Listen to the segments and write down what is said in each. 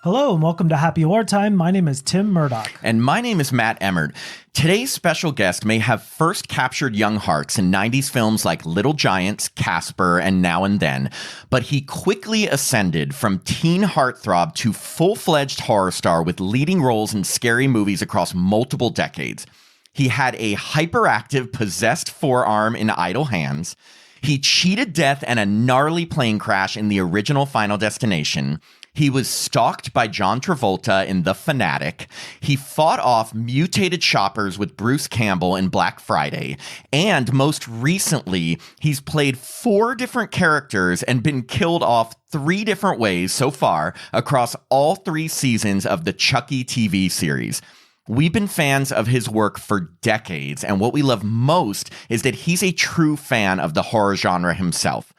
Hello and welcome to Happy Horror Time. My name is Tim Murdoch. And my name is Matt Emmert. Today's special guest may have first captured young hearts in 90s films like Little Giants, Casper, and Now and Then, but he quickly ascended from teen heartthrob to full-fledged horror star with leading roles in scary movies across multiple decades. He had a hyperactive, possessed forearm in Idle Hands. He cheated death and a gnarly plane crash in the original Final Destination. He was stalked by John Travolta in The Fanatic. He fought off mutated shoppers with Bruce Campbell in Black Friday. And most recently, he's played 4 different characters and been killed off 3 different ways so far across all 3 seasons of the Chucky TV series. We've been fans of his work for decades, and what we love most is that he's a true fan of the horror genre himself.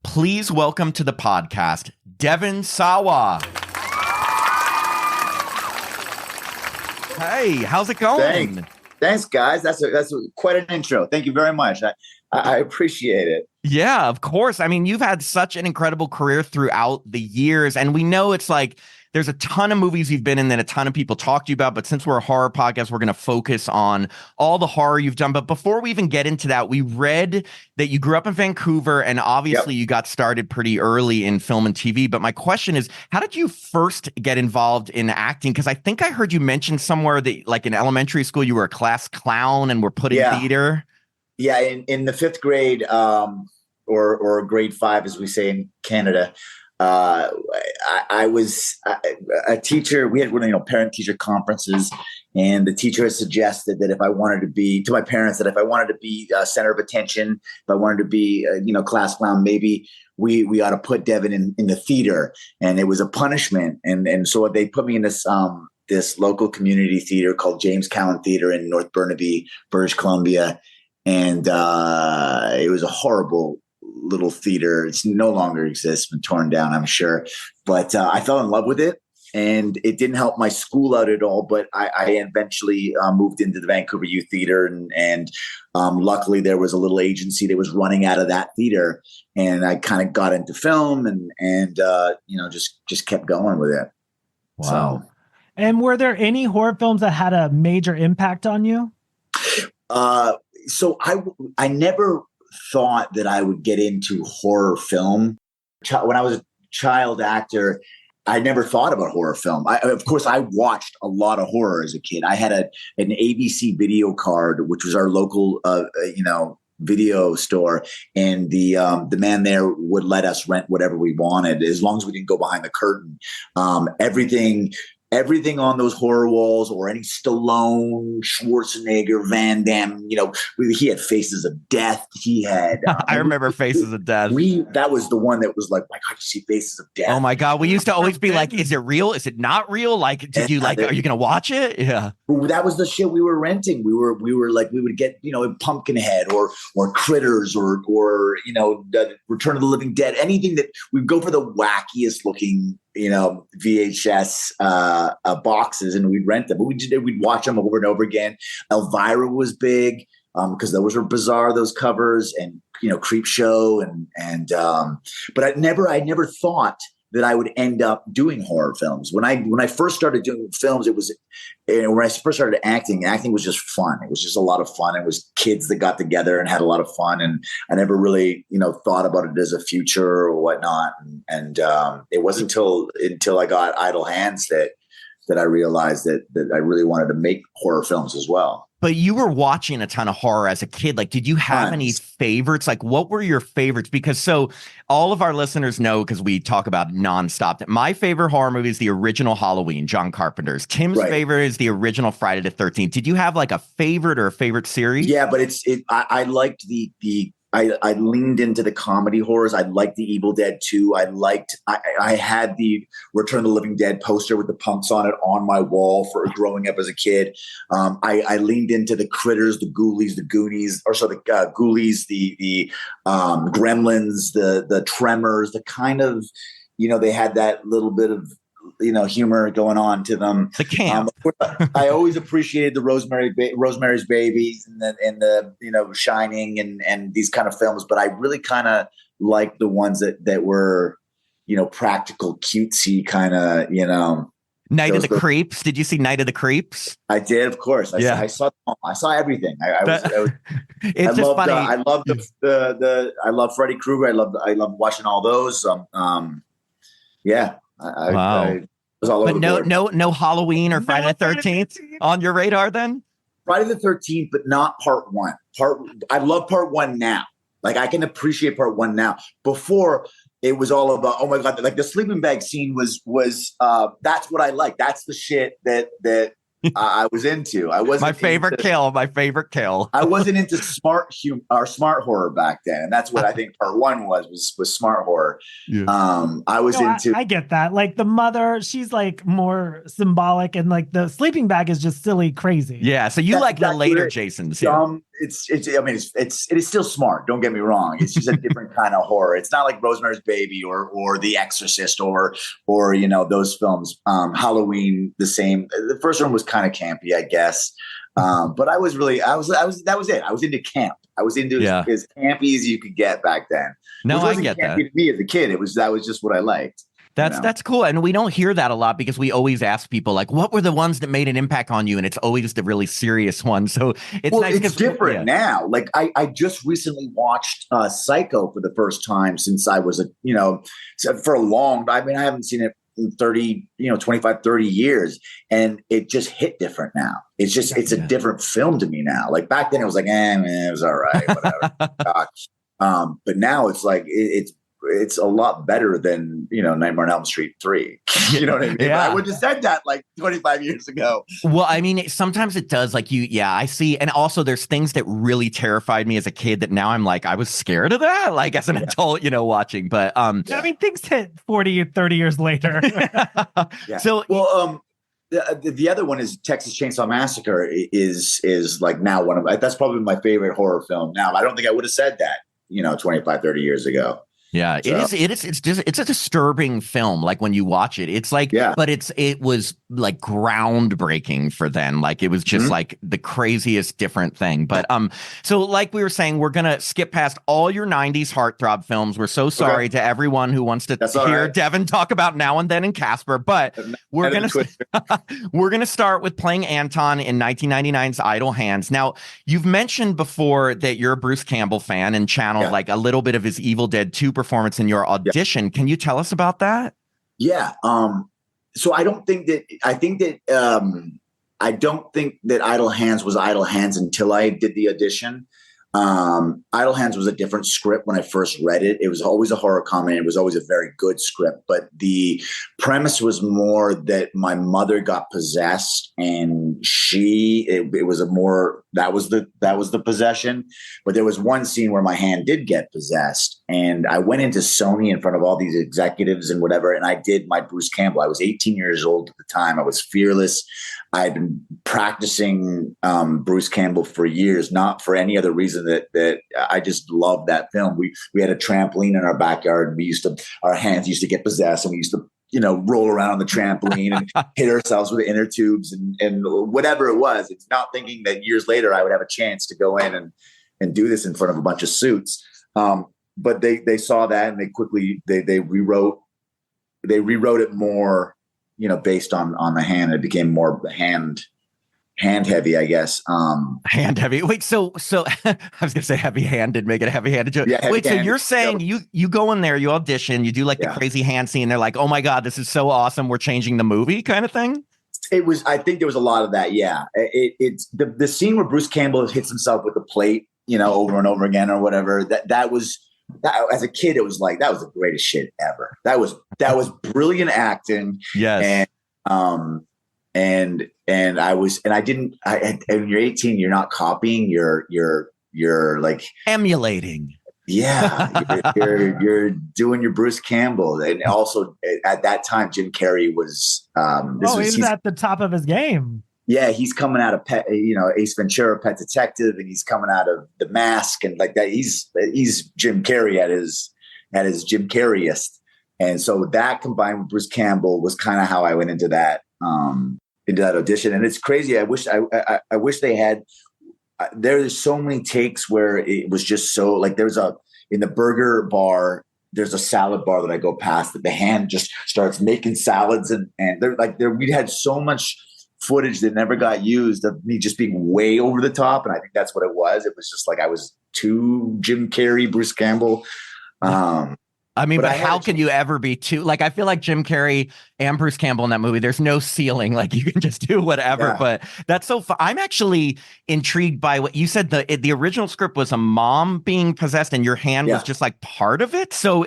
Please welcome to the podcast, Devon Sawa. Hey, how's it going? Thanks, guys. That's quite an intro. Thank you very much. I appreciate it. Yeah, of course. I mean, you've had such an incredible career throughout the years, and we know it's like there's a ton of movies you've been in that a ton of people talk to you about, but since we're a horror podcast, we're going to focus on all the horror you've done. But before we even get into that, we read that you grew up in Vancouver, and obviously you got started pretty early in film and TV. But my question is, how did you first get involved in acting? Because I think I heard you mention somewhere that, like in elementary school, you were a class clown and were put in theater. Yeah, in the 5th grade, or grade 5, as we say in Canada, I was a teacher. We had parent-teacher conferences, and the teacher had suggested that if I wanted to be, to my parents, that if I wanted to be center of attention, if I wanted to be, class clown, maybe we ought to put Devon in the theater, and it was a punishment. And so they put me in this local community theater called James Cowan Theater in North Burnaby, British Columbia, and it was a horrible little theater. It's no longer exists, been torn down, I'm sure. But I fell in love with it, and it didn't help my school out at all. But I eventually moved into the Vancouver Youth Theater, and luckily there was a little agency that was running out of that theater, and I kind of got into film and just kept going with it. Wow. So, and were there any horror films that had a major impact on you? So I never thought that I would get into horror film. When I was a child actor, I never thought about horror film. Of course, I watched a lot of horror as a kid. I had an ABC video card, which was our local, video store, and the man there would let us rent whatever we wanted as long as we didn't go behind the curtain. Everything on those horror walls, or any Stallone, Schwarzenegger, Van Damme, he had Faces of Death. He had. I remember Faces of Death. That was the one that was like, my God, you see Faces of Death. Oh my God. We used to always be like, is it real? Is it not real? Like, are you going to watch it? Yeah. That was the shit we were renting. We were like, we would get, Pumpkinhead or Critters or the Return of the Living Dead, anything that we'd go for the wackiest looking, VHS boxes, and we'd rent them. But we'd watch them over and over again. Elvira was big because those were bizarre, those covers, and Creep Show, but I never thought that I would end up doing horror films. When I first started doing films, it was when I first started acting was just fun. It was just a lot of fun. It was kids that got together and had a lot of fun. And I never really, thought about it as a future or whatnot. And it wasn't until I got Idle Hands that I realized that I really wanted to make horror films as well. But you were watching a ton of horror as a kid. Like, did you have any favorites? Like, what were your favorites? Because so all of our listeners know, because we talk about nonstop, that my favorite horror movie is the original Halloween, John Carpenter's. Tim's favorite is the original Friday the 13th. Did you have like a favorite or a favorite series? Yeah, but I liked the I leaned into the comedy horrors. I liked the Evil Dead 2. I had the Return of the Living Dead poster with the punks on it on my wall for growing up as a kid. I leaned into the Critters, the Ghoulies, the Goonies, the Ghoulies, the Gremlins, the Tremors, the kind of, they had that little bit of, humor going on to them. The camp. I always appreciated the Rosemary's Babies and the Shining and these kind of films, but I really kind of liked the ones that were, practical, cutesy kind of, Night of the Creeps. Did you see Night of the Creeps? I did, of course. I saw everything. It's just funny. I love I love Freddy Krueger. I love watching all those. Yeah. I was all over the board. No Halloween or Friday the 13th on your radar then? Friday the 13th, but not part one. I love part one now. Like I can appreciate part one now. Before it was all about, oh my God, like the sleeping bag scene was that's what I like. That's the shit that I was into. I wasn't my favorite kill. I wasn't into smart horror back then, and that's what I think part one was smart horror. Yeah. I was into. I get that. Like the mother, she's like more symbolic, and like the sleeping bag is just silly, crazy. Yeah. So you like the later Jasons? It is still smart. Don't get me wrong. It's just a different kind of horror. It's not like Rosemary's Baby or The Exorcist or those films. Halloween, the same. The first one was kind of campy, I guess. But that was it. I was into camp. I was into as campy as you could get back then. No, I get that. To me as a kid, that was just what I liked. That's cool. And we don't hear that a lot because we always ask people like, what were the ones that made an impact on you? And it's always the really serious ones. So it's different now. Like I just recently watched Psycho for the first time since I was for a long, I haven't seen it in 25, 30 years. And it just hit different now. It's just, it's a different film to me now. Like back then it was like, man, it was all right, whatever. But now it's like, it's a lot better than, Nightmare on Elm Street 3. You know what I mean? Yeah. I would have said that like 25 years ago. Well, sometimes it does like I see. And also there's things that really terrified me as a kid that now I'm like, I was scared of that. Like as an adult, watching, but, things hit 40 or 30 years later. Yeah. So, the other one is Texas Chainsaw Massacre is like now that's probably my favorite horror film now. I don't think I would have said that, 25, 30 years ago. Yeah, so. It's a disturbing film. Like when you watch it, it's like, but it was like groundbreaking for then. Like it was just like the craziest different thing. But so like we were saying, we're gonna skip past all your '90s heartthrob films. We're so sorry to everyone who wants to hear Devon talk about Now and Then and Casper. But we're gonna start with playing Anton in 1999's Idle Hands. Now you've mentioned before that you're a Bruce Campbell fan and channeled like a little bit of his Evil Dead 2 performance in your audition. Yeah. Can you tell us about that? Yeah. So I don't think that Idle Hands was Idle Hands until I did the audition. Idle Hands was a different script when I first read it. It was always a horror comedy. It was always a very good script, but the premise was more that my mother got possessed, and it was that was the possession. But there was one scene where my hand did get possessed, and I went into Sony in front of all these executives and whatever, and I did my Bruce Campbell. I was 18 years old at the time. I was fearless. I'd been practicing Bruce Campbell for years, not for any other reason that I just loved that film. We had a trampoline in our backyard. And our hands used to get possessed, and we used to, roll around on the trampoline and hit ourselves with inner tubes and whatever it was. It's not thinking that years later I would have a chance to go in and do this in front of a bunch of suits. But they saw that, and they quickly they rewrote it more, based on the hand. It became more hand heavy, I guess. Hand heavy. Wait, so I was gonna say heavy handed, make it a heavy handed joke. Yeah, wait, so you're saying you go in there, you audition, you do like the crazy hand scene. They're like, oh my God, this is so awesome. We're changing the movie kind of thing. It was, I think there was a lot of that. Yeah. It's the scene where Bruce Campbell hits himself with the plate, over and over again or whatever. That as a kid, it was like, that was the greatest shit ever. That was brilliant acting. Yes. And when you're 18, you're not copying, you're like emulating. Yeah. You're doing your Bruce Campbell. And also at that time, Jim Carrey was, he's at the top of his game. Yeah, he's coming out of Ace Ventura, Pet Detective, and he's coming out of The Mask, and like that. He's Jim Carrey at his Jim Carreyest, and so that combined with Bruce Campbell was kind of how I went into that audition. And it's crazy. I wish they had. There's so many takes where it was just so like in the burger bar there's a salad bar that I go past that the hand just starts making salads, and we had so much footage that never got used of me just being way over the top, and I think that's what it was. It was just like I was too Jim Carrey, Bruce Campbell. I mean, but how can you ever be too, like, I feel like Jim Carrey and Bruce Campbell in that movie, there's no ceiling. Like, you can just do whatever, but that's so fun. I'm actually intrigued by what you said. The original script was a mom being possessed and your hand was just like part of it. So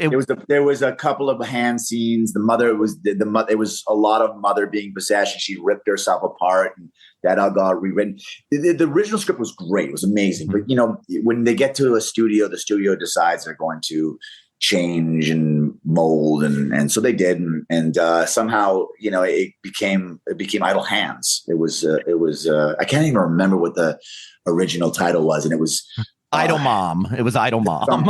there was a couple of hand scenes. The mother was it was a lot of mother being possessed, and she ripped herself apart, and that all got rewritten. The original script was great. It was amazing. But, when they get to a studio, the studio decides they're going to change and mold, and so they did, and somehow it became Idle Hands. It was I can't even remember what the original title was, and it was Idle Mom. It was Idle Mom.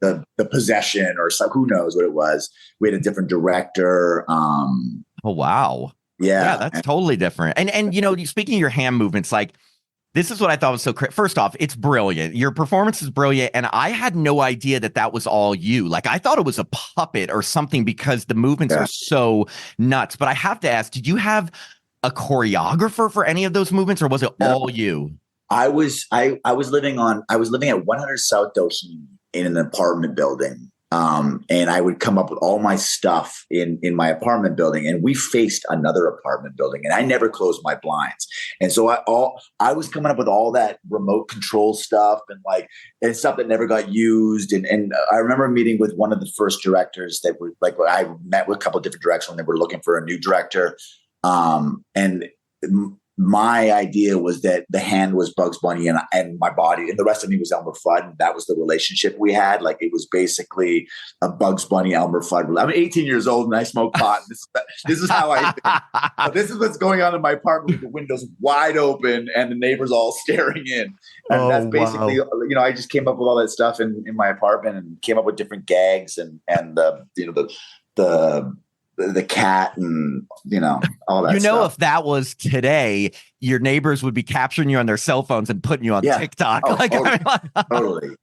the possession, or who knows what it was. We had a different director. Oh wow, yeah, that's totally different. And speaking of your hand movements, like, this is what I thought was so first off, it's brilliant. Your performance is brilliant. And I had no idea that was all you. Like, I thought it was a puppet or something because the movements are so nuts. But I have to ask, did you have a choreographer for any of those movements, or was it all you? I was living at 100 South Doheny in an apartment building. And I would come up with all my stuff in my apartment building, and we faced another apartment building, and I never closed my blinds. And so I was coming up with all that remote control stuff and stuff that never got used. And I remember meeting with one of the first directors that were like, I met with a couple of different directors when they were looking for a new director. And my idea was that the hand was Bugs Bunny and my body, and the rest of me was Elmer Fudd. And that was the relationship we had. Like, it was basically a Bugs Bunny, Elmer Fudd. I'm 18 years old and I smoke pot. This is how I think. This is what's going on in my apartment with the windows wide open and the neighbors all staring in. And that's basically, I just came up with all that stuff in my apartment, and came up with different gags and the cat and all that stuff. If that was today, your neighbors would be capturing you on their cell phones and putting you on TikTok. Totally.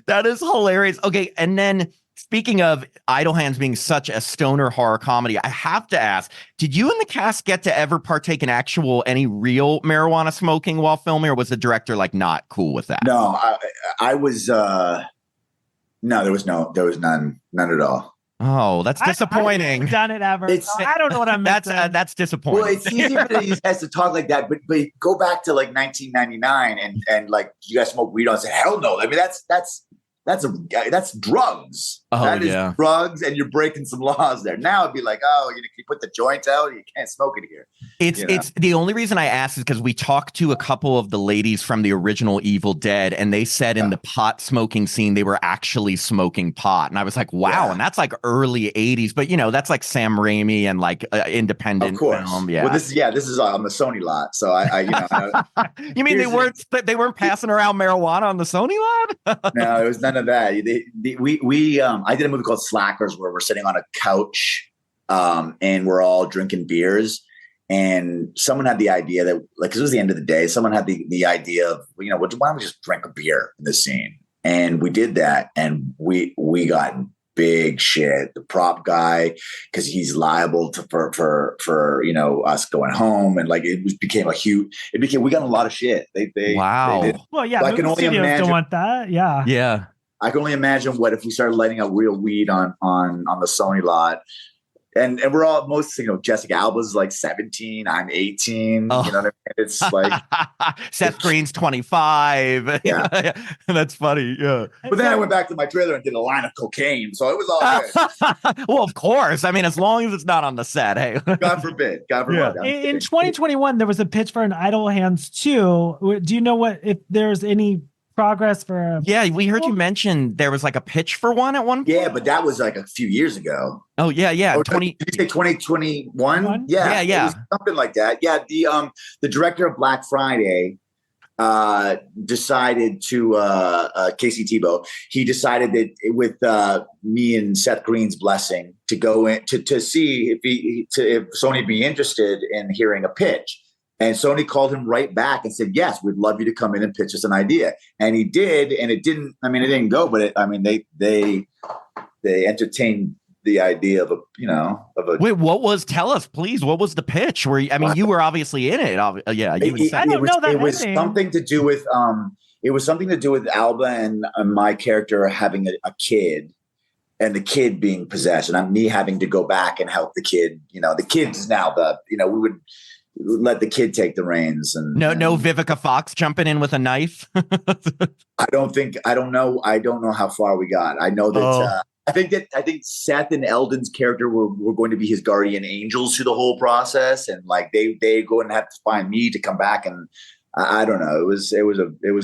That is hilarious. Okay, and then speaking of Idle Hands being such a stoner horror comedy, I have to ask, did you and the cast get to ever partake in any real marijuana smoking while filming, or was the director not cool with that? No, I was no, there was none at all. Oh, that's disappointing. I've done it ever. I don't know what I'm missing. That's disappointing. Well, it's easy for these guys to talk like that, but go back to 1999 and you guys smoke weed on. Say, hell no. I mean, that's drugs. Oh, that is drugs, and you're breaking some laws there. Now it'd be like, can you put the joint out? You can't smoke it here. It's the only reason I asked is because we talked to a couple of the ladies from the original Evil Dead, and they said in the pot smoking scene they were actually smoking pot, and I was like, wow, and that's early '80s, but that's like Sam Raimi and independent film. Yeah, well, this is on the Sony lot, so I you mean they weren't passing around marijuana on the Sony lot? No, it was none of that. I did a movie called Slackers where we're sitting on a couch and we're all drinking beers, and someone had the idea that, because it was the end of the day, someone had the idea of, why don't we just drink a beer in this scene? And we did that, and we got big shit. The prop guy, because he's liable for us going home, and we got a lot of shit. Wow. They did. Well, yeah, I can only imagine. Don't want that. Yeah. I can only imagine what if we started lighting up real weed on the Sony lot. And we're all Jessica Alba's 17, I'm 18. Oh. You know what I mean? It's like Seth Green's 25. Yeah. That's funny. Yeah. But then I went back to my trailer and did a line of cocaine. So it was all good. Well, of course. I mean, as long as it's not on the set, hey. God forbid. Yeah. In 2021, there was a pitch for an Idle Hands 2. Do you know if there's any progress for we heard you mention there was a pitch for one at one point? Yeah, but that was a few years ago. Oh yeah. Did you say 2021? Yeah. It was something like that. Yeah, the director of Black Friday decided to Casey Tebow, he decided that with me and Seth Green's blessing to go in to see if Sony be interested in hearing a pitch. And Sony called him right back and said, yes, we'd love you to come in and pitch us an idea. And he did. And it didn't go, but they entertained the idea of tell us, please, what was the pitch? You were obviously in it. It was something to do with, Alba and my character having a kid, and the kid being possessed, and me having to go back and help the kid. The kid is now we would let the kid take the reins. And no Vivica Fox jumping in with a knife. I don't know how far we got. I know that I think Seth and Eldon's character were going to be his guardian angels through the whole process, and like they go and have to find me to come back, and I don't know. It was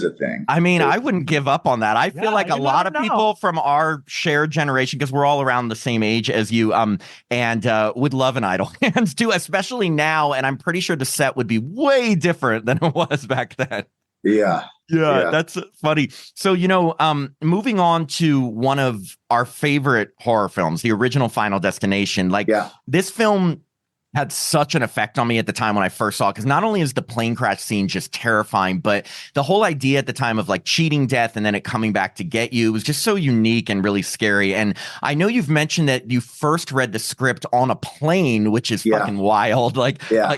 a thing. I mean, I wouldn't give up on that. I feel like a lot of people from our shared generation, because we're all around the same age as you, and would love an Idle Hands too, especially now. And I'm pretty sure the set would be way different than it was back then. Yeah, that's funny. So, moving on to one of our favorite horror films, the original Final Destination. This film had such an effect on me at the time when I first saw it, because not only is the plane crash scene just terrifying, but the whole idea at the time of like cheating death and then it coming back to get you was just so unique and really scary. And I know you've mentioned that you first read the script on a plane, which is fucking wild.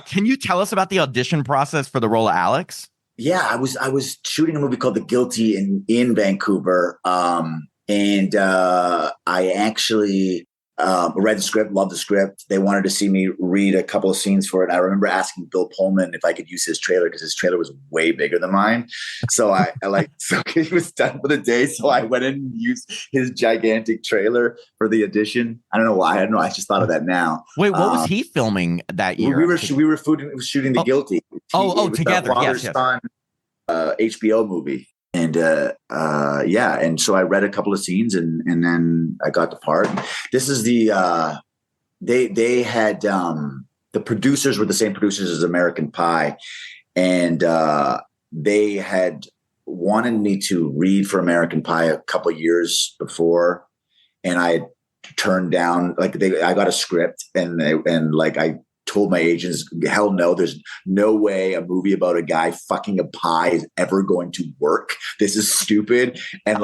Can you tell us about the audition process for the role of Alex? Yeah, I was shooting a movie called The Guilty in Vancouver, and I actually read the script, loved the script. They wanted to see me read a couple of scenes for it. I remember asking Bill Pullman if I could use his trailer, because his trailer was way bigger than mine. So so he was done for the day. So I went in and used his gigantic trailer for the audition. I don't know why. I don't know. I just thought of that now. Wait, what was he filming that year? We were shooting The Guilty. Together. Yes. Son, HBO movie. And and so I read a couple of scenes, and then I got the part. This is they had the producers were the same producers as American Pie, and they had wanted me to read for American Pie a couple of years before, and I had turned down. I got a script, and I told my agents, hell no, there's no way a movie about a guy fucking a pie is ever going to work. This is stupid. And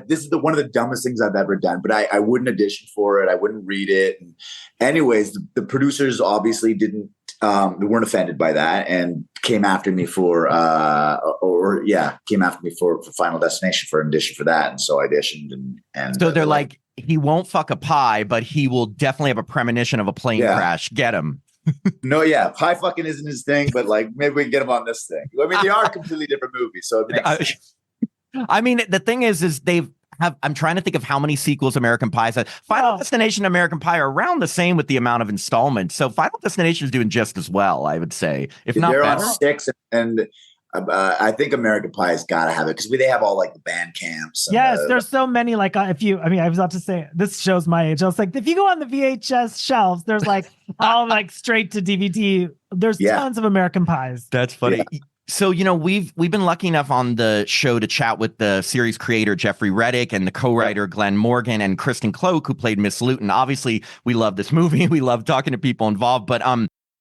this is one of the dumbest things I've ever done, but I wouldn't audition for it. I wouldn't read it. And anyways, the producers obviously they weren't offended by that, and came after me for Final Destination for an audition for that. And so I auditioned, and so they're like, he won't fuck a pie, but he will definitely have a premonition of a plane crash. Get him. No, pie fucking isn't his thing, but maybe we can get him on this thing. I mean, they are completely different movies, so it makes sense. I mean, the thing is I'm trying to think of how many sequels American Pie has. Final Destination and American Pie are around the same with the amount of installments. So Final Destination is doing just as well, I would say, if not better. They're on 6, and I think American Pie has got to have it, because they have all the band camps. Yes, there's so many. I was about to say, this shows my age. I was like, if you go on the VHS shelves, there's all straight to DVD. There's tons of American Pies. That's funny. Yeah. So, we've been lucky enough on the show to chat with the series creator, Jeffrey Reddick, and the co-writer, Glenn Morgan, and Kristen Cloak, who played Miss Luton. Obviously, we love this movie. We love talking to people involved. But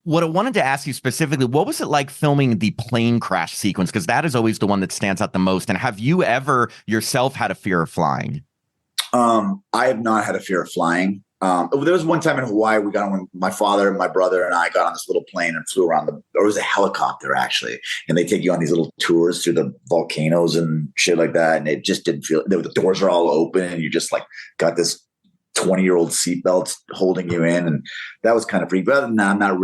what I wanted to ask you specifically, what was it like filming the plane crash sequence? Because that is always the one that stands out the most. And have you ever yourself had a fear of flying? I have not had a fear of flying. There was one time in Hawaii, when my father and my brother and I got on this little plane and flew around or it was a helicopter actually. And they take you on these little tours through the volcanoes and shit like that. And it just didn't feel, the doors are all open, and you just got this 20-year-old seatbelts holding you in. And that was kind of freaky. But other than that, I'm not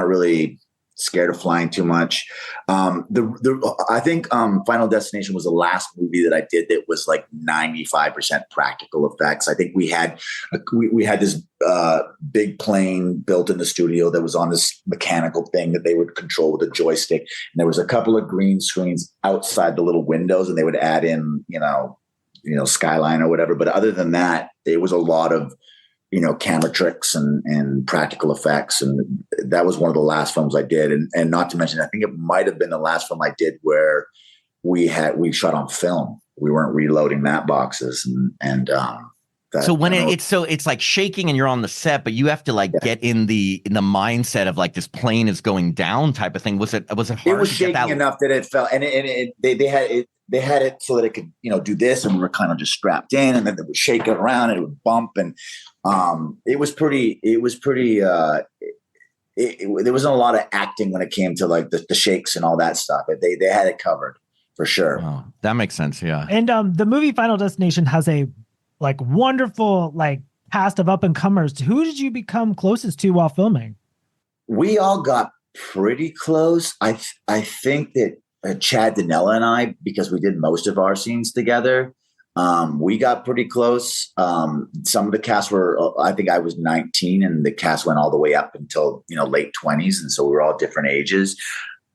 really scared of flying too much. I think Final Destination was the last movie that I did that was 95% practical effects. I think we had this big plane built in the studio that was on this mechanical thing that they would control with a joystick. And there was a couple of green screens outside the little windows, and they would add in, skyline or whatever. But other than that, it was a lot of camera tricks and practical effects. And that was one of the last films I did. And not to mention, I think it might've been the last film I did where we shot on film. We weren't reloading matte boxes. And So when it's like shaking and you're on the set, but you have to like get in the mindset of like this plane is going down type of thing. Was it hard? It was shaking enough that it felt, and they had it so that it could, do this, and we were kind of just strapped in, and then it would shake it around and it would bump, and it was pretty. There wasn't a lot of acting when it came to like the shakes and all that stuff. They had it covered for sure. Oh, that makes sense. Yeah. And the movie Final Destination has a like wonderful like cast of up and comers. Who did you become closest to while filming? We all got pretty close. I think that Chad Dinella and I, because we did most of our scenes together, we got pretty close. Some of the cast were, I think I was 19 and the cast went all the way up until, late 20s. And so we were all different ages.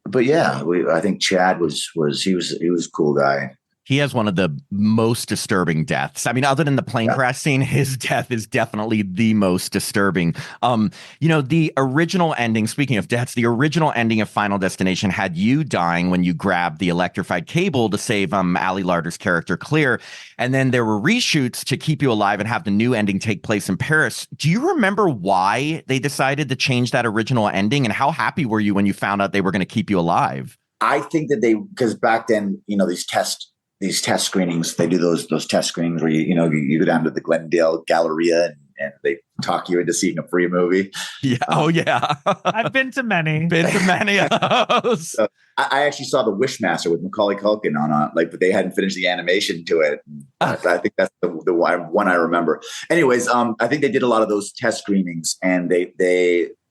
But yeah, I think Chad was he was a cool guy. He has one of the most disturbing deaths. I mean, other than the plane crash scene, his death is definitely the most disturbing. The original ending, speaking of deaths, the original ending of Final Destination had you dying when you grabbed the electrified cable to save Ali Larter's character Claire. And then there were reshoots to keep you alive and have the new ending take place in Paris. Do you remember why they decided to change that original ending? And how happy were you when you found out they were going to keep you alive? I think that because back then, these test screenings, they do those test screenings where you go down to the Glendale Galleria and they talk you into seeing a free movie. Yeah. Oh yeah. I've been to many. of those. So I actually saw The Wishmaster with Macaulay Culkin on but they hadn't finished the animation to it. I think that's the one I remember. Anyways, I think they did a lot of those test screenings and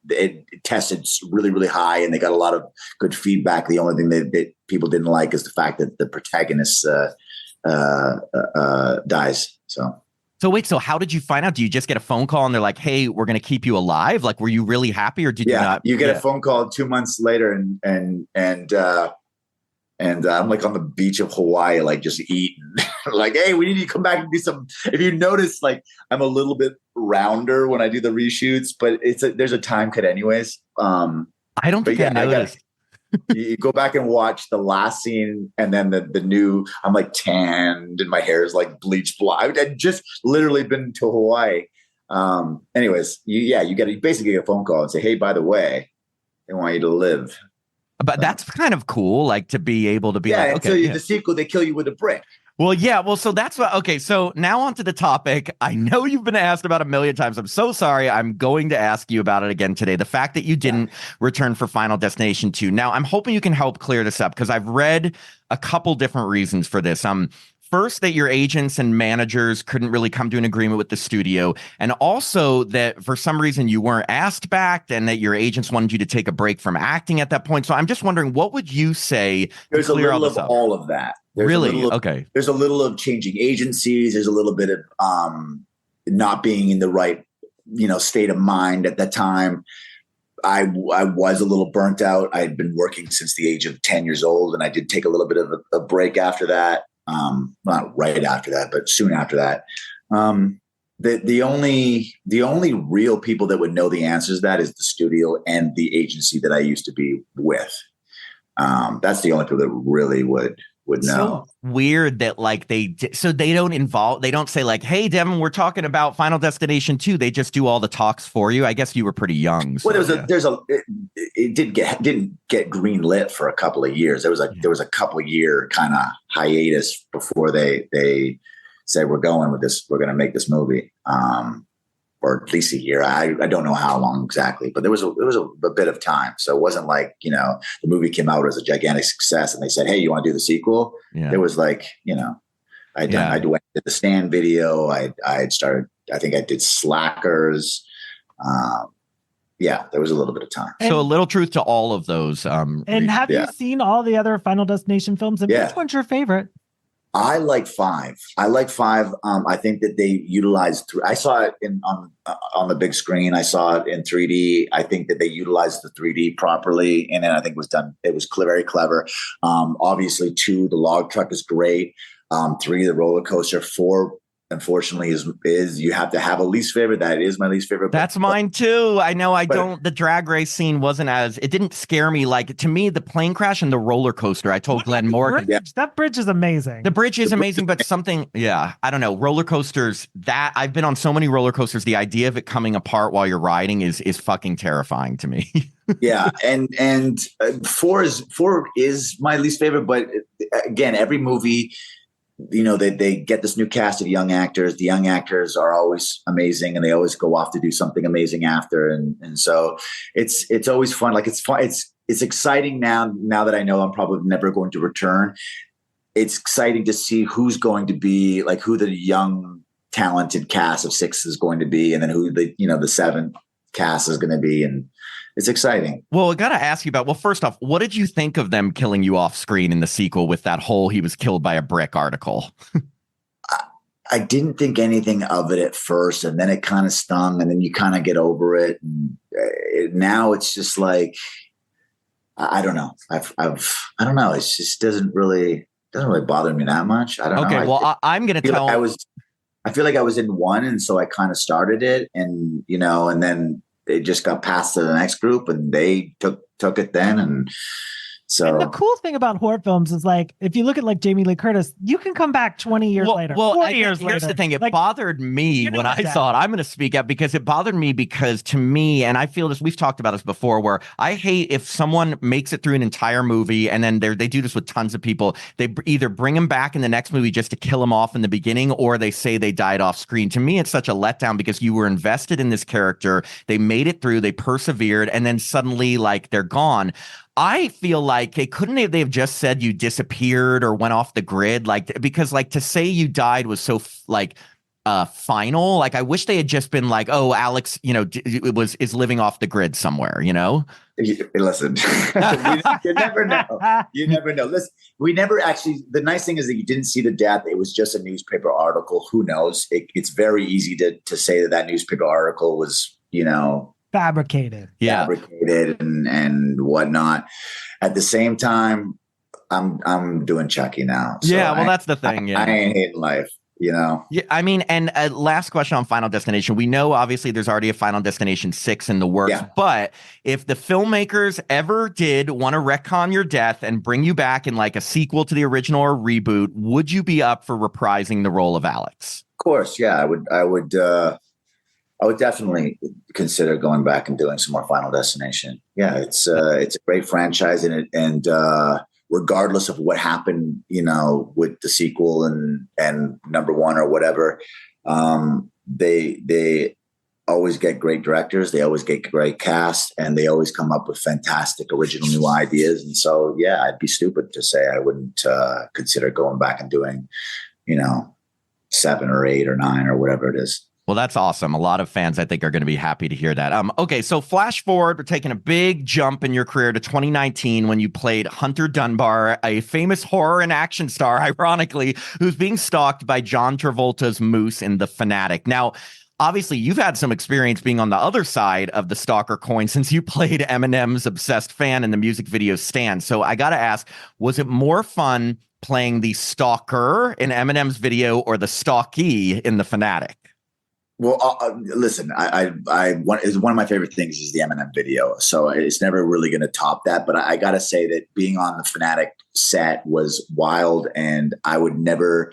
it tested really, really high and they got a lot of good feedback. The only thing that people didn't like is the fact that the protagonist dies. So wait, so how did you find out? Do you just get a phone call and they're like, hey, we're going to keep you alive? Like, were you really happy or did you not? You get a phone call 2 months later and I'm like on the beach of Hawaii, like just eating like, hey, we need you to come back and do some. If you notice, like I'm a little bit rounder when I do the reshoots, but there's a time cut anyways. I don't think I noticed. You go back and watch the last scene and then the new, I'm like tanned and my hair is like bleached blonde. I'd just literally been to Hawaii. Anyways, you basically get a phone call and say, hey, by the way, they want you to live. But that's kind of cool, like to be able to be like, okay. The sequel, they kill you with a brick. Well, yeah. Well, so that's what. Okay. So now onto the topic. I know you've been asked about a million times. I'm so sorry. I'm going to ask you about it again today. The fact that you didn't return for Final Destination 2. Now, I'm hoping you can help clear this up because I've read a couple different reasons for this. First, that your agents and managers couldn't really come to an agreement with the studio, and also that for some reason you weren't asked back, and that your agents wanted you to take a break from acting at that point. So I'm just wondering, what would you say? There's a little of all of that. Okay. There's a little of changing agencies. There's a little bit of not being in the right, state of mind at that time. I was a little burnt out. I had been working since the age of 10 years old, and I did take a little bit of a break after that. Not right after that, but soon after that. The only real people that would know the answers to that is the studio and the agency that I used to be with. That's the only people that really would know. So weird that like they don't say like, hey, Devon, we're talking about Final Destination 2. They just do all the talks for you. I guess you were pretty young. So, it didn't get green lit for a couple of years. There was a couple of year kind of hiatus before they said, we're going with this. We're going to make this movie. Or at least a year. I don't know how long exactly, but there was a bit of time. So it wasn't like, the movie came out as a gigantic success and they said, hey, you want to do the sequel? Yeah. There was like, I did the Stand video. I had started, I think I did Slackers. There was a little bit of time. So a little truth to all of those. And have you seen all the other Final Destination films? And which one's your favorite? I like 5. I think that they utilized. I saw it on the big screen. I saw it in 3D. I think that they utilized the 3D properly, and then I think it was done. It was very clever. Obviously, 2, the log truck is great. 3, the roller coaster. 4, unfortunately, is you have to have a least favorite. That is my least favorite. That's mine too. I know the drag race scene it didn't scare me. Like, to me, the plane crash and the roller coaster, I told Glenn Morgan. That bridge is amazing. The bridge is amazing, but I don't know. Roller coasters, I've been on so many roller coasters. The idea of it coming apart while you're riding is fucking terrifying to me. Yeah. And 4 is my least favorite. But again, every movie, they get this new cast of young actors. The young actors are always amazing, and they always go off to do something amazing after. And so it's always fun. Like, it's fun. It's exciting now that I know I'm probably never going to return. It's exciting to see who's going to be, like, who the young talented cast of 6 is going to be, and then who the 7 cast is going to be. And it's exciting. Well, I got to ask you about, first off, what did you think of them killing you off screen in the sequel with that whole "he was killed by a brick" article? I didn't think anything of it at first, and then it kind of stung, and then you kind of get over it. And now it's just like, I don't know. I don't know. It just doesn't really bother me that much. I don't know. Okay, well, I'm going to tell. I feel like I was in one, and so I kind of started it, and and then they just got passed to the next group, and they took it then. And so, and the cool thing about horror films is, like, if you look at, like, Jamie Lee Curtis, you can come back 20 years later. 40 years later. Here's the thing. It bothered me when I saw it. I'm going to speak up because it bothered me because, to me, and I feel this, we've talked about this before, where I hate if someone makes it through an entire movie and then they do this with tons of people. They either bring them back in the next movie just to kill them off in the beginning, or they say they died off screen. To me, it's such a letdown because you were invested in this character. They made it through, they persevered, and then suddenly, like, they're gone. I feel like they have just said you disappeared or went off the grid, like, because, like, to say you died was so final. Like, I wish they had just been like, oh, Alex, is living off the grid somewhere, Listen, you never know. You never know. Listen, we never actually. The nice thing is that you didn't see the death. It was just a newspaper article. Who knows? It's very easy to say that newspaper article was, fabricated and whatnot. At the same time, I'm doing Chucky now. So that's the thing. Yeah, I ain't hating life. Yeah, I mean, and last question on Final Destination. We know, obviously, there's already a Final Destination 6 in the works, but if the filmmakers ever did want to retcon your death and bring you back in, like, a sequel to the original or reboot, would you be up for reprising the role of Alex? Of course, yeah, I would definitely consider going back and doing some more Final Destination. Yeah, it's a great franchise, and regardless of what happened, with the sequel and number 1 or whatever, they always get great directors, they always get great cast, and they always come up with fantastic original new ideas. And so, yeah, I'd be stupid to say I wouldn't consider going back and doing, 7 or 8 or 9 or whatever it is. Well, that's awesome. A lot of fans, I think, are going to be happy to hear that. Okay, so flash forward, we're taking a big jump in your career to 2019 when you played Hunter Dunbar, a famous horror and action star, ironically, who's being stalked by John Travolta's Moose in The Fanatic. Now, obviously, you've had some experience being on the other side of the stalker coin since you played Eminem's obsessed fan in the music video Stan. So I got to ask, was it more fun playing the stalker in Eminem's video or the stalkee in The Fanatic? Well, listen, one of my favorite things is the Eminem video, so it's never really going to top that. But I got to say that being on the Fanatic set was wild, and I would never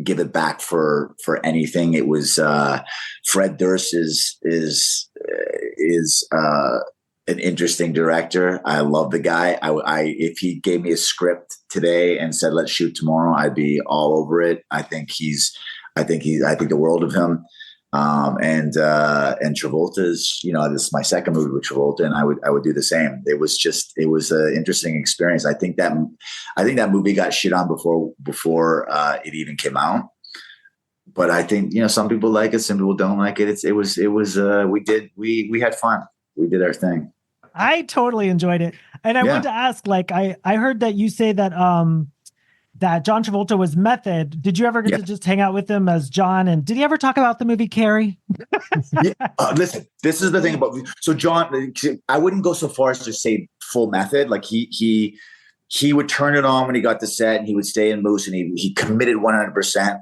give it back for anything. It was Fred Durst is an interesting director. I love the guy. If he gave me a script today and said let's shoot tomorrow, I'd be all over it. I think the world of him. And Travolta's, this is my second movie with Travolta, and I would do the same. It was an interesting experience. I think that movie got shit on before it even came out. But I think, some people like it, some people don't like it. We had fun. We did our thing. I totally enjoyed it. And I wanted to ask, like, I heard that you say that, that John Travolta was Method. Did you ever get to just hang out with him as John? And did he ever talk about the movie Carrie? Listen, this is the thing about, so John, I wouldn't go so far as to say full Method. Like he would turn it on when he got the set, and he would stay in Moose, and he committed 100%.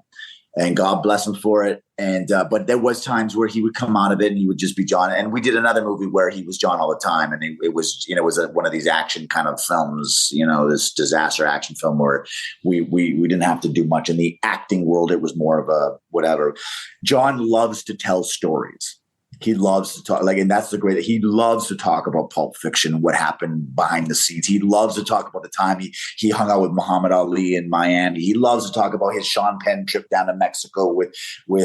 and God bless him for it. And but there was times where he would come out of it and he would just be John. And we did another movie where he was John all the time, and it was one of these action kind of films, this disaster action film where we didn't have to do much in the acting world. It was more of a whatever. John loves to tell stories. He loves to talk, and that's the great. He loves to talk about Pulp Fiction, what happened behind the scenes. He loves to talk about the time he hung out with Muhammad Ali in Miami. He loves to talk about his Sean Penn trip down to Mexico with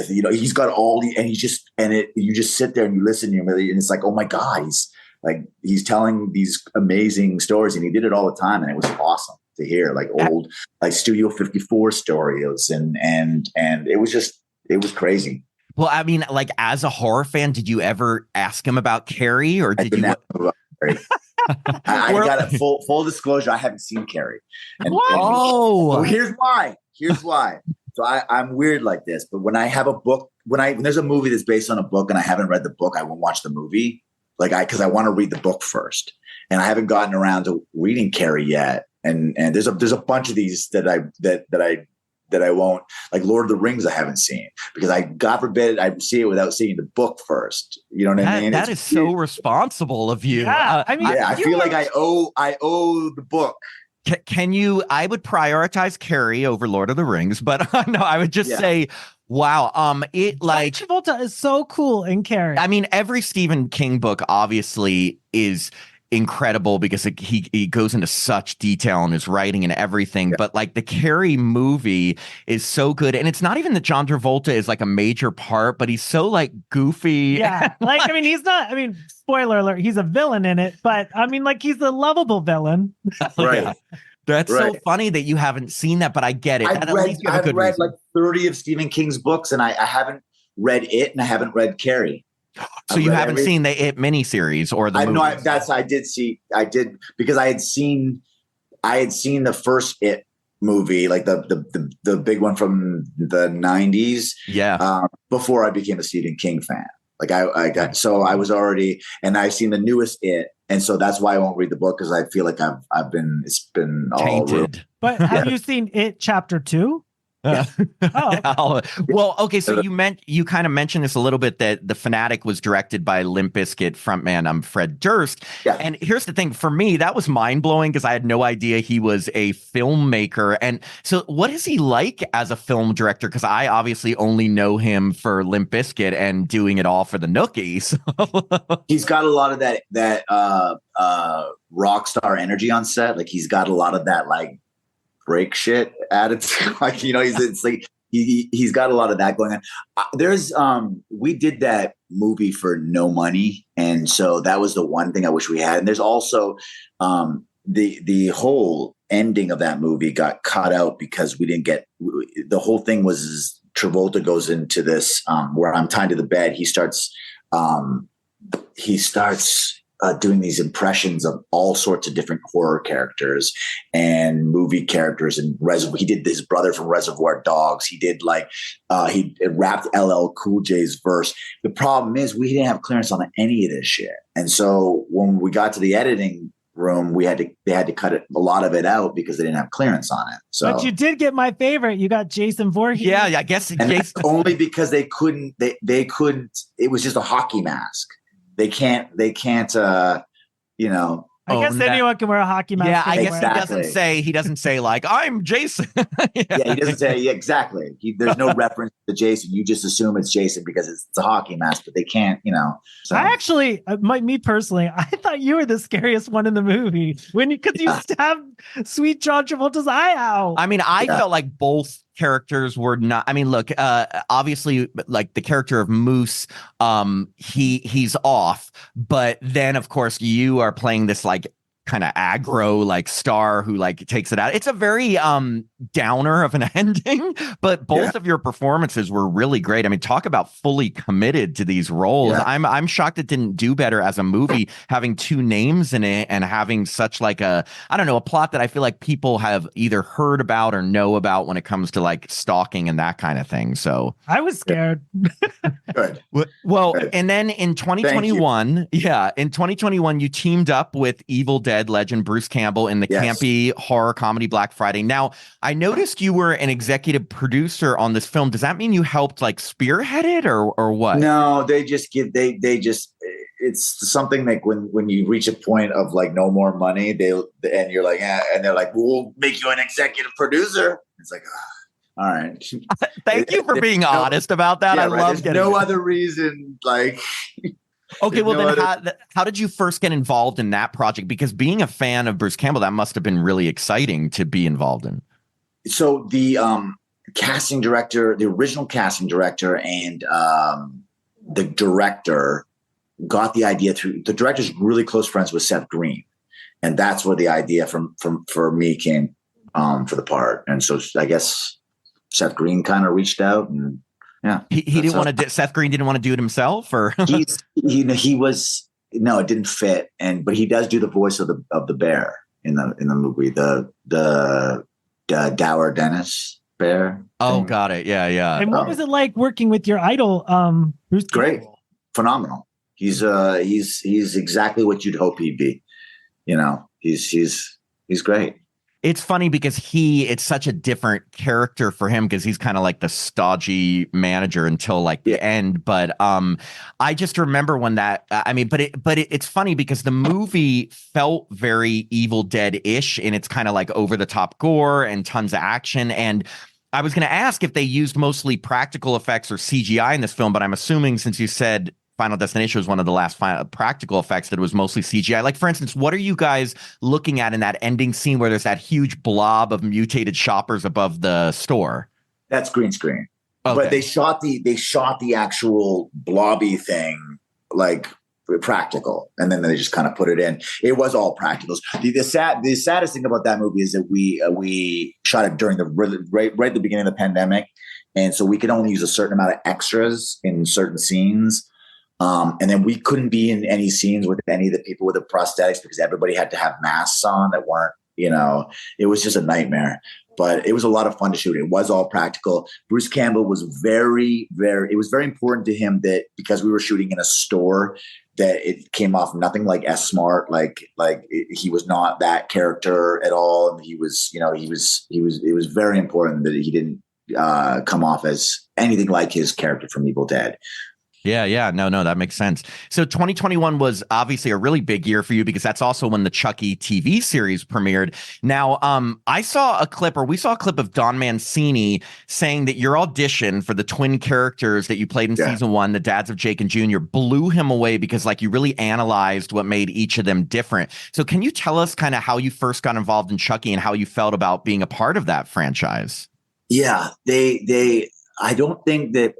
he's got all the, and you just sit there and you listen to him, and it's like, oh my God, he's telling these amazing stories, and he did it all the time, and it was awesome to hear, like old Studio 54 stories, and it was crazy. Well, I mean, like, as a horror fan, did you ever ask him about Carrie, or did you? I got it. Full disclosure, I haven't seen Carrie. So here's why. So I'm weird like this, but when I have a book, when there's a movie that's based on a book and I haven't read the book, I won't watch the movie, because I want to read the book first, and I haven't gotten around to reading Carrie yet. And there's a bunch of these that I won't, like Lord of the Rings, I haven't seen, because God forbid I see it without seeing the book first. You know what I mean? That is so responsible of you. Yeah, I feel like I owe the book. Can you? I would prioritize Carrie over Lord of the Rings, but no, I would just say, wow. John Travolta is so cool in Carrie. I mean, every Stephen King book obviously is incredible because he goes into such detail in his writing and everything, but like the Carrie movie is so good, and it's not even that John Travolta is like a major part, but he's so like goofy. He's not, spoiler alert, he's a villain in it, but he's a lovable villain. Right. Yeah. That's so funny that you haven't seen that, but I get it. I've read like 30 of Stephen King's books, and I haven't read it, and I haven't read Carrie. So you haven't seen the It miniseries or the movie? No, I did because I had seen the first It movie, like the big one from the 90s. Yeah. Before I became a Stephen King fan. Like I was already, and I've seen the newest It, and so that's why I won't read the book, because I feel like it's been tainted. But have you seen It Chapter 2? Well, okay. So you kind of mentioned this a little bit, that the Fanatic was directed by Limp Bizkit frontman Fred Durst. Yeah. And here's the thing, for me, that was mind blowing because I had no idea he was a filmmaker. And so, what is he like as a film director? Because I obviously only know him for Limp Bizkit and doing it all for the Nookies. He's got a lot of that rock star energy on set. Like he's got a lot of that break shit attitude. He's got a lot of that going on. We did that movie for no money, and so that was the one thing I wish we had. And there's also the whole ending of that movie got cut out because we didn't get the whole thing. Was Travolta goes into this where I'm tied to the bed. He starts doing these impressions of all sorts of different horror characters and movie characters, and he did his brother from Reservoir Dogs. He did he rapped LL Cool J's verse. The problem is we didn't have clearance on any of this shit, and so when we got to the editing room, they had to cut a lot of it out because they didn't have clearance on it. So, but you did get my favorite. You got Jason Voorhees. Yeah, I guess Jason only because they couldn't. They couldn't. It was just a hockey mask. They can't, I guess anyone can wear a hockey mask. Yeah, I guess he doesn't say like, I'm Jason. He doesn't say exactly. There's no reference to Jason. You just assume it's Jason because it's a hockey mask, but they can't, So. I actually, me personally, I thought you were the scariest one in the movie because you stabbed sweet John Travolta's eye out. I felt like both characters were not. Look, obviously, like the character of Moose, he's off, but then of course you are playing this kind of aggro star who takes it out. It's a very downer of an ending, but both of your performances were really great. Talk about fully committed to these roles. Yeah. I'm shocked it didn't do better as a movie, having two names in it and having such a plot that I feel like people have either heard about or know about when it comes to stalking and that kind of thing. So I was scared. Good. Well, good. And then in 2021, you teamed up with Evil Dead legend Bruce Campbell in the campy horror comedy Black Friday. Now, I noticed you were an executive producer on this film. Does that mean you helped like spearhead it or what? No, they just it's something like when you reach a point of like no more money, and you're like, and they're like, we'll make you an executive producer. It's like, all right. Thank you for being honest about that. Yeah, I love There's getting no other reason. Like, okay, well then how did you first get involved in that project? Because being a fan of Bruce Campbell, that must have been really exciting to be involved in. So the casting director, the original casting director, and the director got the idea through the director's really close friends with Seth Green, and that's where the idea for me came for the part. And so I guess Seth Green kind of reached out, and he didn't want to. Seth Green didn't want to do it himself, or he was no, it didn't fit. But he does do the voice of the bear in the movie, the Dower Dennis bear. Oh, thing. got it. Yeah. And what was it like working with your idol, Bruce Great, Campbell? Phenomenal. He's exactly what you'd hope he'd be. He's great. It's funny because it's such a different character for him because he's kind of like the stodgy manager until like the end. But I just remember when it's funny because the movie felt very Evil Dead-ish and it's kind of like over the top gore and tons of action. And I was going to ask if they used mostly practical effects or CGI in this film, but I'm assuming since you said Final Destination was one of the last practical effects that was mostly CGI. Like, for instance, what are you guys looking at in that ending scene where there's that huge blob of mutated shoppers above the store? That's green screen. Okay. But they shot the actual blobby thing like practical, and then they just kind of put it in. It was all practicals. The saddest thing about that movie is that we shot it during right at the beginning of the pandemic, and so we could only use a certain amount of extras in certain scenes. And then we couldn't be in any scenes with any of the people with the prosthetics because everybody had to have masks on that weren't, it was just a nightmare. But it was a lot of fun to shoot. It was all practical. Bruce Campbell was it was very important to him that because we were shooting in a store that it came off nothing like S-Smart, he was not that character at all. And it was very important that he didn't come off as anything like his character from Evil Dead. Yeah. No, that makes sense. So 2021 was obviously a really big year for you because that's also when the Chucky TV series premiered. Now, we saw a clip of Don Mancini saying that your audition for the twin characters that you played in season one, the dads of Jake and Junior, blew him away because you really analyzed what made each of them different. So can you tell us kind of how you first got involved in Chucky and how you felt about being a part of that franchise? Yeah, I don't think that,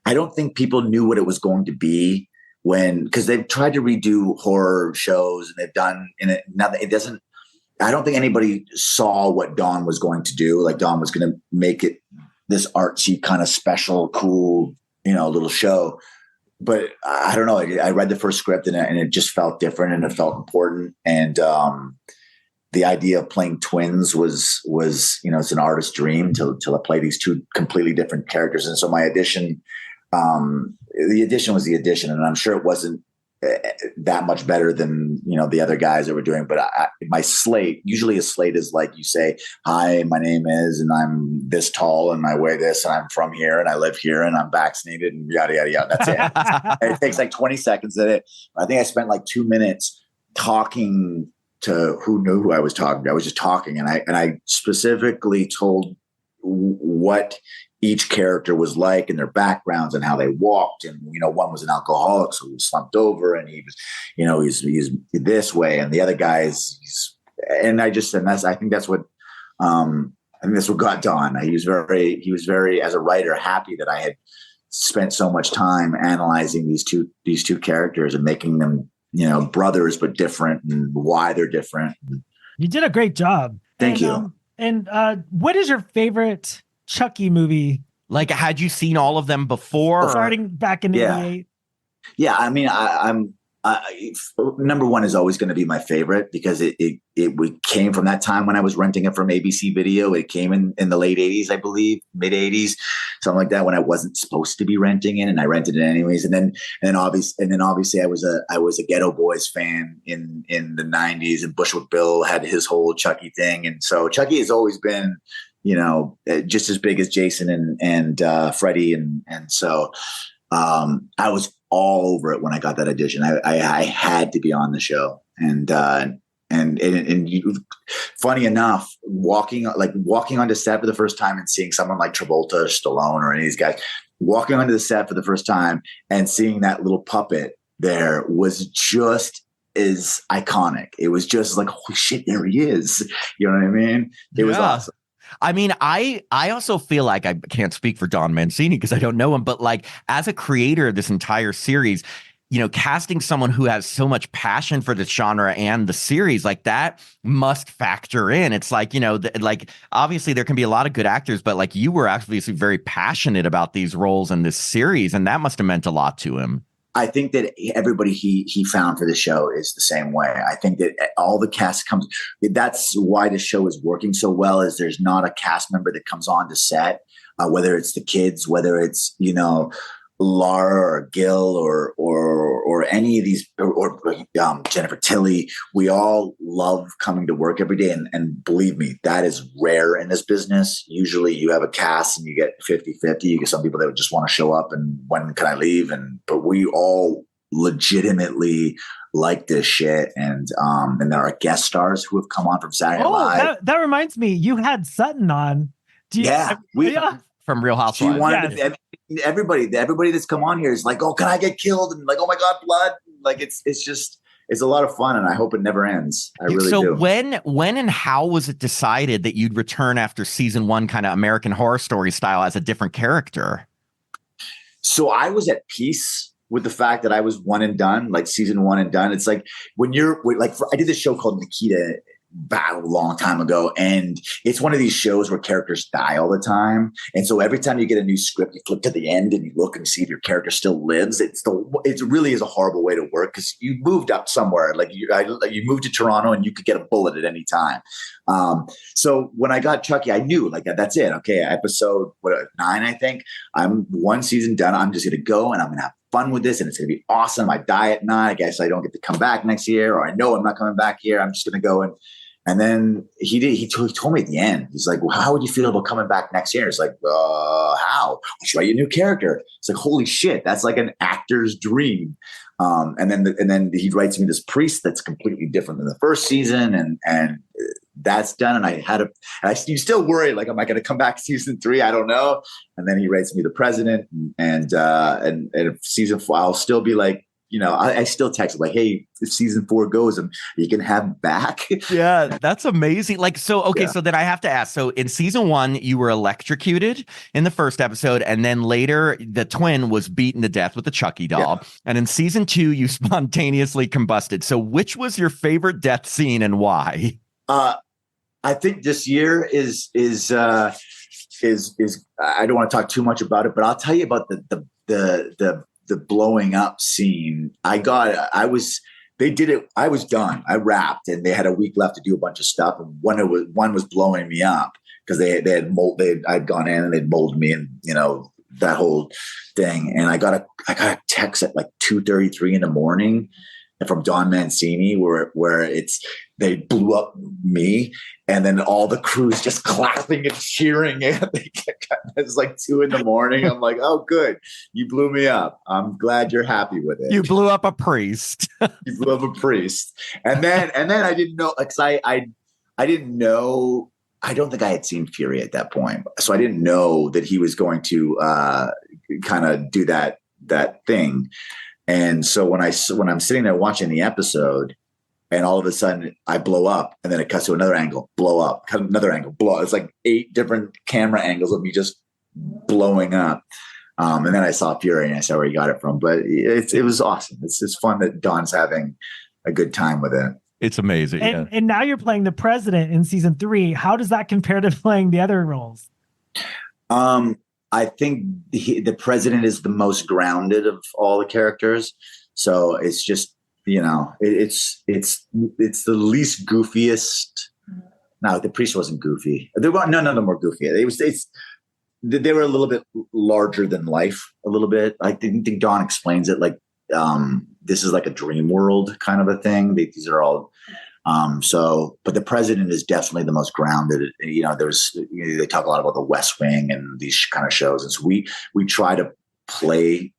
I don't think people knew what it was going to be because they've tried to redo horror shows and they've done I don't think anybody saw what Dawn was going to do. Like Dawn was going to make it this artsy kind of special, cool, little show. But I don't know. I read the first script and it just felt different and it felt important. And, the idea of playing twins was, it's an artist's dream to play these two completely different characters. And so my audition, the audition was the audition, and I'm sure it wasn't that much better than the other guys that were doing. But my slate, usually a slate is like you say, "Hi, my name is, and I'm this tall, and I wear this, and I'm from here, and I live here, and I'm vaccinated, and yada yada yada." That's it. It takes like 20 seconds. I think I spent like 2 minutes talking to who knew who I was talking to. I was just talking, and I specifically told what each character was like and their backgrounds and how they walked. And, one was an alcoholic, so he was slumped over and he was, he's this way. And the other guy I think that's what got Don. He was very, as a writer, happy that I had spent so much time analyzing these two characters and making them, brothers, but different and why they're different. You did a great job. Thank you. And what is your favorite Chucky movie? Like, had you seen all of them before? Starting back in 88? Yeah. I mean, Number one is always going to be my favorite because it came from that time when I was renting it from ABC Video. It came in the late 80s, I believe, mid 80s, something like that, when I wasn't supposed to be renting it, and I rented it anyways. And then obviously I was a Ghetto Boys fan in the 90s, and Bushwick Bill had his whole Chucky thing, and so Chucky has always been, just as big as Jason and Freddie, and so I was all over it when I got that audition. I had to be on the show, and funny enough, walking onto set for the first time and seeing someone like Travolta or Stallone or any of these guys walking onto the set for the first time and seeing that little puppet there was just as iconic. It was just like, holy shit, there he is. You know what I mean? It was awesome. I mean, I also feel like, I can't speak for Don Mancini because I don't know him, but like as a creator of this entire series, casting someone who has so much passion for this genre and the series, like that must factor in. It's like, like obviously there can be a lot of good actors, but like you were obviously very passionate about these roles in this series, and that must have meant a lot to him. I think that everybody he found for the show is the same way. I think that all the cast comes. That's why the show is working so well. Is there's not a cast member that comes on to set, whether it's the kids, whether it's Laura or Gil or any of these or Jennifer Tilly. We all love coming to work every day, and believe me, that is rare in this business. Usually you have a cast and you get 50-50. You get some people that would just want to show up and when can I leave, but we all legitimately like this shit, and there are guest stars who have come on from Saturday Night Live. That reminds me, you had Sutton on. From Real Housewives. She wanted everybody that's come on here is like, oh, can I get killed? And like, oh my God, blood. Like it's a lot of fun, and I hope it never ends. I really do. So when and how was it decided that you'd return after season 1, kind of American Horror Story style, as a different character? So I was at peace with the fact that I was one and done, like season 1 and done. It's like when you're like, I did this show called Nikita back a long time ago, and it's one of these shows where characters die all the time, and so every time you get a new script, you flip to the end and you look and see if your character still lives. It really is a horrible way to work, because you moved up somewhere, like you moved to Toronto and you could get a bullet at any time. So when I got Chucky, I knew like that's it. Okay, episode 9, I think. I'm one season done. I'm just gonna go and I'm gonna have fun with this, and it's gonna be awesome. I die at 9. I guess I don't get to come back next year, or I know I'm not coming back here. I'm just gonna go and then he told me at the end, he's like, well, how would you feel about coming back next year? It's like, how? I'll show you a new character. It's like, holy shit, that's like an actor's dream. And then he writes me this priest that's completely different than the first season, and that's done. And you still worry, like, am I going to come back season 3? I don't know. And then he writes me the president, and season 4, I'll still be like, I still text him like, hey, if season 4 goes, and you can have back. Yeah, that's amazing. Like, so, okay. Yeah. So then I have to ask, so in season 1, you were electrocuted in the first episode, and then later the twin was beaten to death with the Chucky doll. Yeah. And in season 2, you spontaneously combusted. So which was your favorite death scene and why? I think this year is I don't want to talk too much about it, but I'll tell you about the blowing up scene. I was done. I wrapped, and they had a week left to do a bunch of stuff. And one was blowing me up because I'd gone in and they'd molded me, and that whole thing. And I got a text at like 2:33 in the morning from Don Mancini where they blew up me, and then all the crew's just clapping and cheering. It's like 2 in the morning. I'm like, oh, good. You blew me up. I'm glad you're happy with it. You blew up a priest. You blew up a priest. And then I didn't know, because I didn't know, I don't think I had seen Fury at that point. So I didn't know that he was going to kind of do that thing. And so when I'm sitting there watching the episode, and all of a sudden I blow up, and then it cuts to another angle, blow up, cut another angle, blow up. It's like 8 different camera angles of me just blowing up. And then I saw Fury, and I saw where he got it from. But it was awesome. It's fun that Don's having a good time with it. It's amazing. And now you're playing the president in season 3. How does that compare to playing the other roles? I think the president is the most grounded of all the characters. So it's just it's the least goofiest. No, the priest wasn't goofy. None of them were goofy. They were a little bit larger than life, a little bit. I think Don explains it like this is like a dream world kind of a thing. These are all but the president is definitely the most grounded. They talk a lot about the West Wing and these kind of shows, and so we try to play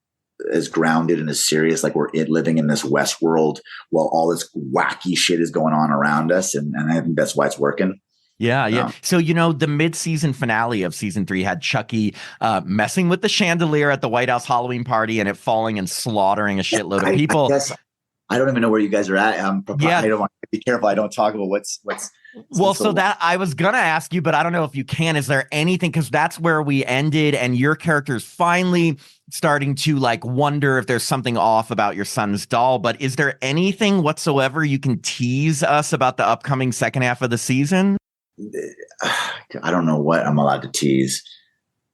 as grounded and as serious, like we're living in this West world while all this wacky shit is going on around us, and I think that's why it's working. Yeah. So, the mid-season finale of season 3 had Chucky messing with the chandelier at the White House Halloween party and it falling and slaughtering a shitload of people. I don't even know where you guys are at. I don't want to be careful. I don't talk about what's well, so that I was going to ask you, but I don't know if you can. Is there anything, because that's where we ended and your character's finally starting to like wonder if there's something off about your son's doll, but is there anything whatsoever you can tease us about the upcoming second half of the season? I don't know what I'm allowed to tease.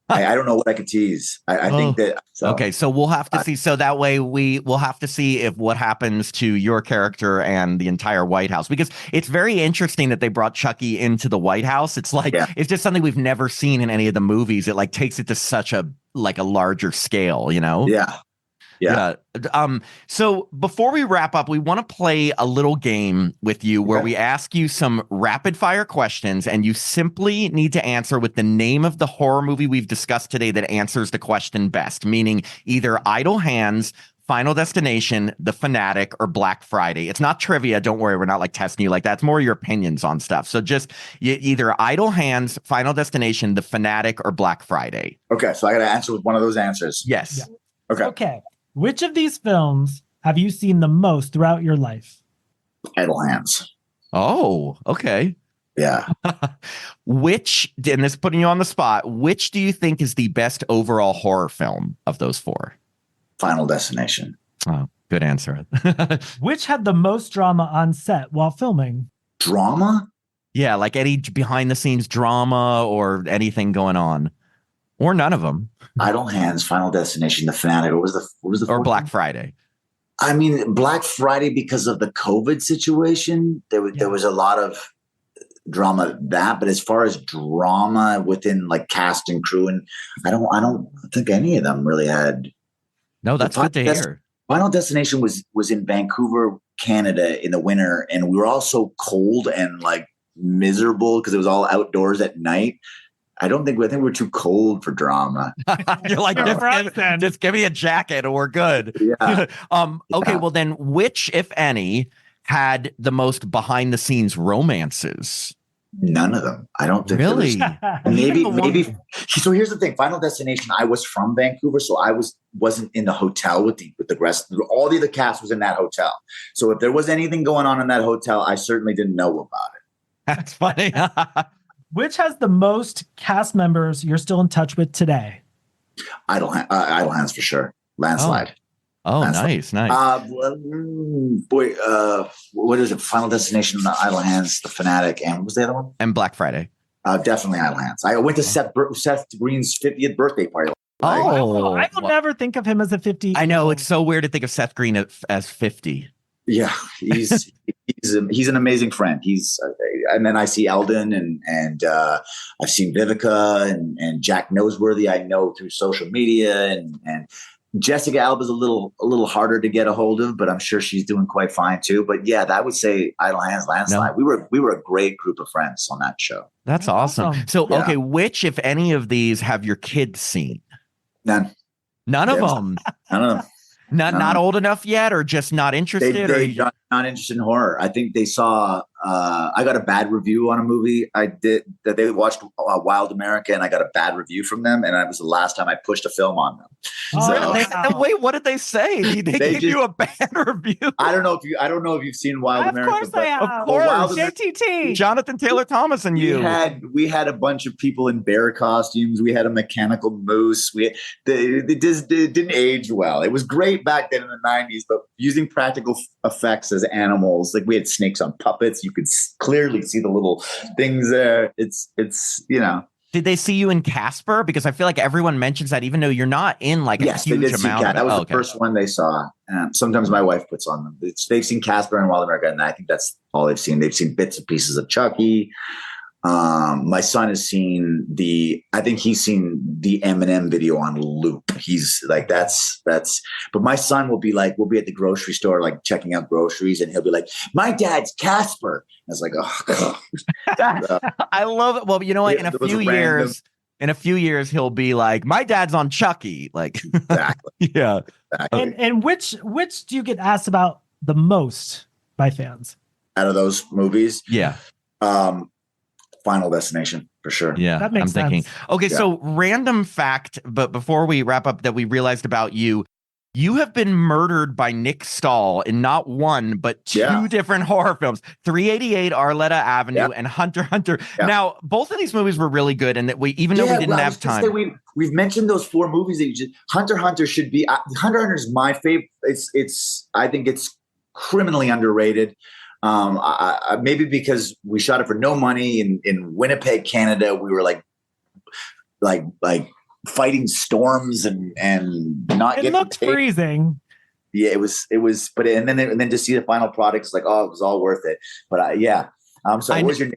I don't know what I could tease. I think that. Okay, so we'll have to see. So that way we'll have to see if what happens to your character and the entire White House, because it's very interesting that they brought Chucky into the White House. It's like it's just something we've never seen in any of the movies. It like takes it to such a larger scale, Yeah. So before we wrap up, we want to play a little game with you where we ask you some rapid fire questions and you simply need to answer with the name of the horror movie we've discussed today that answers the question best, meaning either Idle Hands, Final Destination, The Fanatic, or Black Friday. It's not trivia. Don't worry. We're not like testing you like that. It's more your opinions on stuff. So just either Idle Hands, Final Destination, The Fanatic, or Black Friday. Okay. So I got to answer with one of those answers. Yes. Yeah. Okay. Which of these films have you seen the most throughout your life? Idle Hands. Oh, okay. Yeah. Which, and this is putting you on the spot, which do you think is the best overall horror film of those 4? Final Destination. Oh, good answer. Which had the most drama on set while filming? Drama? Yeah, like any behind the scenes drama or anything going on. Or none of them. Idle Hands, Final Destination, The Fanatic. What was the or Black Friday? I mean, Black Friday, because of the COVID situation, there was a lot of drama that. But as far as drama within like cast and crew, and I don't think any of them really had. No, that's good to hear. Final Destination was in Vancouver, Canada, in the winter, and we were all so cold and like miserable because it was all outdoors at night. I think we're too cold for drama. You're like, just give me a jacket and we're good. Yeah. Okay, well then, which, if any, had the most behind the scenes romances? None of them. I don't think. Really? Maybe. So here's the thing. Final Destination. I was from Vancouver, so I wasn't in the hotel with the rest. All the other cast was in that hotel. So if there was anything going on in that hotel, I certainly didn't know about it. That's funny. Which has the most cast members you're still in touch with today? Idle Hands for sure. Landslide. Oh, nice. What is it? Final Destination, Idle Hands, The Fanatic, and what was the other one? And Black Friday. Definitely Idle Hands. I went to Seth Green's 50th birthday party. I will never think of him as a 50. I know, it's so weird to think of Seth Green as 50. Yeah, he's an amazing friend. And then I see Eldon and I've seen Vivica and Jack Noseworthy. I know through social media and Jessica Alba's a little harder to get a hold of, but I'm sure she's doing quite fine too. But yeah, I would say Idle Hands, Landslide. No. We were a great group of friends on that show. That's awesome. So okay, which, if any of these, have your kids seen? None. None of them. None of them. Not old enough yet, or just not interested? They're not interested in horror. I think they saw. I got a bad review on a movie I did that they watched Wild America, and I got a bad review from them, and that was the last time I pushed a film on them. Wait, what did they say? They gave you a bad review. I don't know if you've seen Wild America. Of course I have. Of course, JTT, Jonathan Taylor Thomas, and you. We had a bunch of people in bear costumes. We had a mechanical moose. It didn't age well. It was great back then in the 90s, but using practical effects as animals, like we had snakes on puppets. You could clearly see the little things there. It's. Did they see you in Casper? Because I feel like everyone mentions that, even though you're not in like a huge amount. That was the first one they saw. Sometimes my wife puts on them. They've seen Casper and Wild America, and I think that's all they've seen. They've seen bits and pieces of Chucky. My son has seen I think he's seen the Eminem video on loop. He's like, that's, but my son will be like, we'll be at the grocery store, like checking out groceries, and he'll be like, my dad's Casper. I was like, oh, God. I love it. Well, you know what? In a few years, he'll be like, my dad's on Chucky. Like, exactly. Yeah. Exactly. And which do you get asked about the most by fans out of those movies? Yeah. Final Destination, for sure. Yeah, that makes sense. Thinking. Okay, Yeah. so random fact, but before we wrap up, that we realized about you, you have been murdered by Nick Stahl in not one, but two different horror films, 388 Arletta Avenue and Hunter x Hunter. Yeah. Now, both of these movies were really good, and that though we didn't have time. We've mentioned those 4 movies that you just, Hunter x Hunter should be, Hunter x Hunter is my favorite. I think it's criminally underrated. Maybe because we shot it for no money in Winnipeg, Canada. We were like fighting storms and not. It looked freezing. Yeah, it was. But and then to see the final product, it's like, oh, it was all worth it. But yeah. So what was your?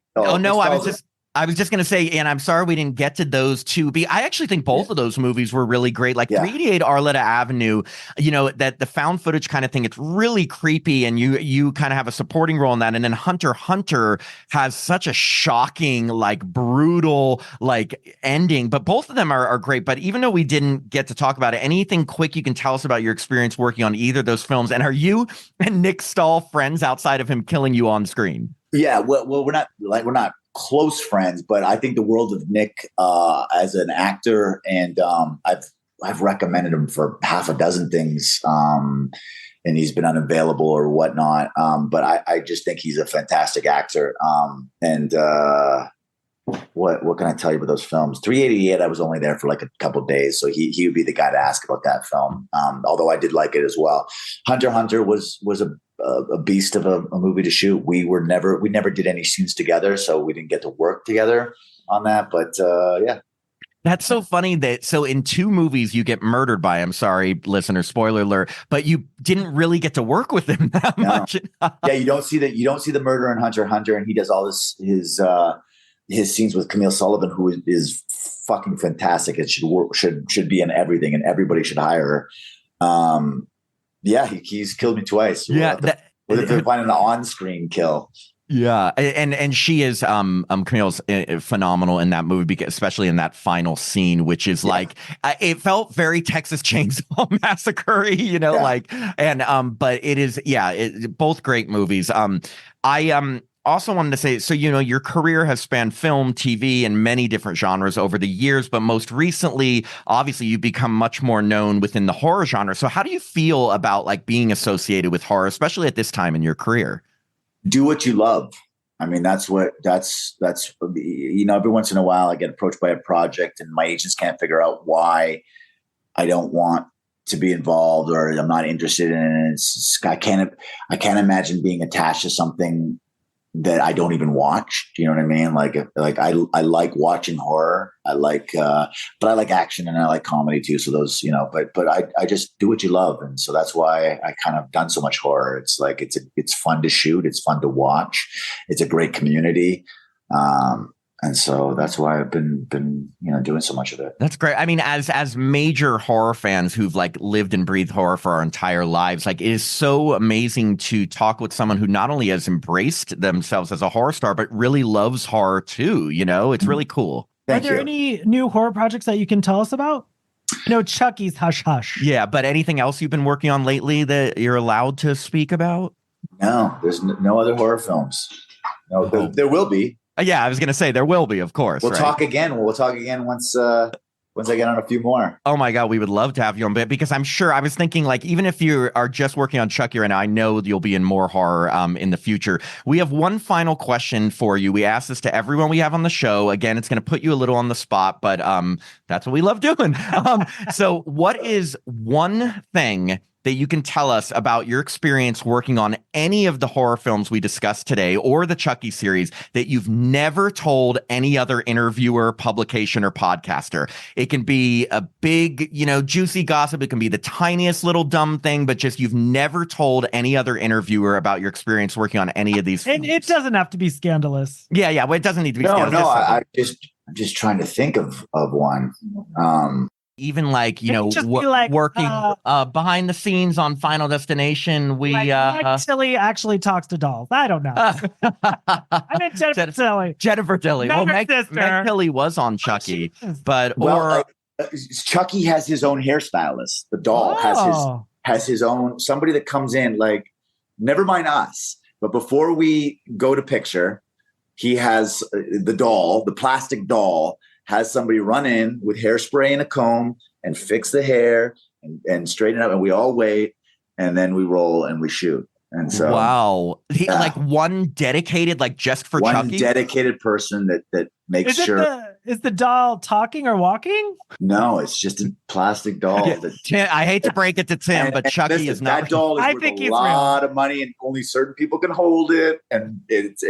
I was just going to say, and I'm sorry we didn't get to those two. I actually think both of those movies were really great. Like 388 Arletta Avenue, you know, that the found footage kind of thing, it's really creepy, and you kind of have a supporting role in that. And then Hunter x Hunter has such a shocking, like brutal, like ending. But both of them are great. But even though we didn't get to talk about it, anything quick you can tell us about your experience working on either of those films? And are you and Nick Stahl friends outside of him killing you on screen? Yeah, well, we're not close friends, but I think the world of Nick as an actor, and I've recommended him for half a dozen things, and he's been unavailable or whatnot. But I just think he's a fantastic actor. And what can I tell you about those films? 388, I was only there for like a couple of days, so he would be the guy to ask about that film. Although I did like it as well. Hunter x Hunter was a beast of a movie to shoot. We never did any scenes together, so we didn't get to work together on that. But yeah. That's so funny that so in 2 movies you get murdered by, I'm sorry, listener, spoiler alert, but you didn't really get to work with him that much. Yeah, you don't see the murder in Hunter x Hunter, and he does all his scenes with Camille Sullivan, who is fucking fantastic. It should be in everything, and everybody should hire her. Yeah, he's killed me twice. Yeah, we'll have to find an on-screen kill. Yeah, and she is Camille's phenomenal in that movie, especially in that final scene, which is like it felt very Texas Chainsaw Massacre, you know, but it is both great movies. I also wanted to say, so, you know, your career has spanned film, TV, and many different genres over the years, but most recently, obviously, you've become much more known within the horror genre. So how do you feel about like being associated with horror, especially at this time in your career? Do what you love. I mean, that's you know, every once in a while I get approached by a project and my agents can't figure out why I don't want to be involved or I'm not interested in it. I can't imagine being attached to something that I don't even watch. Do you know what I mean? Like I like watching horror. But I like action and I like comedy too. So those, you know, but I just do what you love. And so that's why I kind of done so much horror. It's like, it's fun to shoot. It's fun to watch. It's a great community. And so that's why I've been, you know, doing so much of it. That's great. I mean, as major horror fans who've like lived and breathed horror for our entire lives, like it is so amazing to talk with someone who not only has embraced themselves as a horror star, but really loves horror too. You know, it's really cool. Are there any new horror projects that you can tell us about? No, Chucky's Hush Hush. Yeah, but anything else you've been working on lately that you're allowed to speak about? No, there's no other horror films. No, there will be. Yeah, I was going to say there will be, of course. We'll talk again. We'll talk again once I get on a few more. Oh my God, we would love to have you on, because I'm sure I was thinking like, even if you are just working on Chucky right now, I know you'll be in more horror in the future. We have one final question for you. We ask this to everyone we have on the show. Again, it's going to put you a little on the spot, but that's what we love doing. So what is one thing that you can tell us about your experience working on any of the horror films we discussed today or the Chucky series that you've never told any other interviewer, publication, or podcaster. It can be a big, juicy gossip. It can be the tiniest little dumb thing, but just you've never told any other interviewer about your experience working on any of these films. And it doesn't have to be scandalous. Yeah. Well, it doesn't need to be scandalous. No, I'm just trying to think of one. Even working behind the scenes on Final Destination, Meg Tilly actually talks to dolls. I don't know. I meant Jennifer Tilly. Jennifer Tilly. Well, Meg Tilly was on Chucky, Chucky has his own hairstylist. The doll has his own, somebody that comes in, like, never mind us, but before we go to picture, he has the doll, the plastic doll, has somebody run in with hairspray and a comb and fix the hair and straighten it up, and we all wait, and then we roll and we shoot. And so, wow, like one dedicated, like just for one Chucky? dedicated person that makes sure. Is the doll talking or walking? No, it's just a plastic doll. I hate to break it to Tim, but Chucky is not. That doll is worth a lot of money, and only certain people can hold it. And it's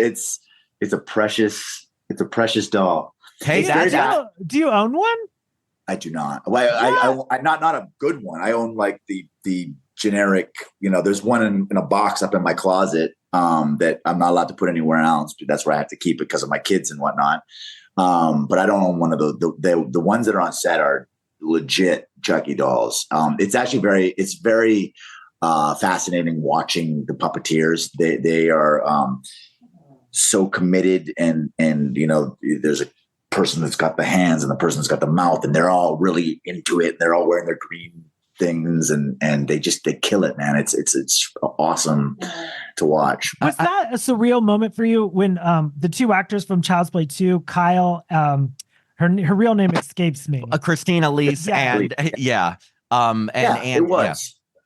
a precious doll. Hey, do you own one? I do not. I not a good one. I own like the generic. There's one in a box up in my closet that I'm not allowed to put anywhere else. But that's where I have to keep it because of my kids and whatnot. But I don't own one of the ones that are on set are legit Chucky dolls. It's actually very fascinating watching the puppeteers. They are so committed, and there's a person that's got the hands and the person that's got the mouth, and they're all really into it. They're all wearing their green things, and they kill it, man. It's awesome to watch. Was that a surreal moment for you when the two actors from Child's Play 2, Kyle, her real name escapes me, Christina Leese, and